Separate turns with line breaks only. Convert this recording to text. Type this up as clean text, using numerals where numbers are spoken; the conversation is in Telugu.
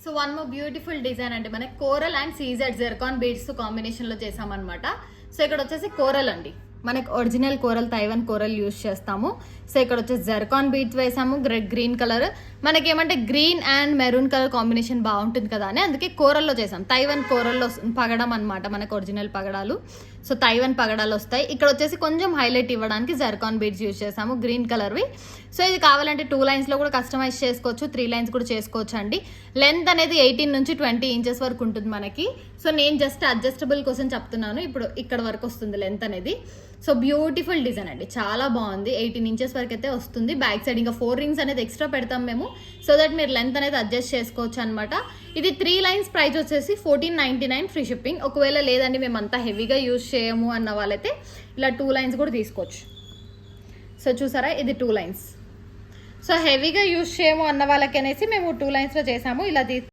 So one more beautiful design అంటే మనకి coral and CZ zircon beads combination లో చేసామన్నమాట. సో ఇక్కడ వచ్చేసి కోరల్ అండి, మనకి original coral Taiwan coral use చేస్తాము. సో ఇక్కడ వచ్చేసి జెర్కాన్ బీడ్స్ వేసాము, గ్రీన్ కలర్. మనకి ఏమంటే green and maroon colour combination బాగుంటుంది కదా అని అందుకే కోరల్లో చేసాం. తైవాన్ కోరల్లో పగడం అనమాట మనకు ఒరిజినల్ పగడాలు. సో తైవాన్ పగడాలు వస్తాయి. ఇక్కడ వచ్చేసి కొంచెం హైలైట్ ఇవ్వడానికి జెర్కాన్ బీడ్స్ యూజ్ చేసాము, గ్రీన్ కలర్వి. సో ఇది కావాలంటే 2 లైన్స్లో కూడా కస్టమైజ్ చేసుకోవచ్చు, 3 లైన్స్ కూడా చేసుకోవచ్చు అండి. లెంత్ అనేది 18 నుంచి 20 ఇంచెస్ వరకు ఉంటుంది మనకి. సో నేను జస్ట్ అడ్జస్టబుల్ కోసం చెప్తున్నాను, ఇప్పుడు ఇక్కడ వరకు వస్తుంది లెంత్ అనేది. సో బ్యూటిఫుల్ డిజైన్ అండి, చాలా బాగుంది. 18 ఇంచెస్ వరకు అయితే వస్తుంది. బ్యాక్ సైడ్ ఇంకా 4 రింగ్స్ అనేది ఎక్స్ట్రా పెడతాం మేము, సో దట్ మీరు లెంత్ అనేది అడ్జస్ట్ చేసుకోవచ్చు అనమాట. ఇది 3 లైన్స్ ప్రైస్ వచ్చేసి 1499 ఫ్రీ షిప్పింగ్. ఒకవేళ లేదండి మేము అంతా హెవీగా యూజ్ చేయము అన్న వాళ్ళైతే ఇలా 2 లైన్స్ కూడా తీసుకోవచ్చు. సో చూసారా, ఇది 2 లైన్స్. సో హెవీగా యూజ్ చేయము అన్న వాళ్ళకి అనేసి మేము 2 లైన్స్లో చేసాము. ఇలా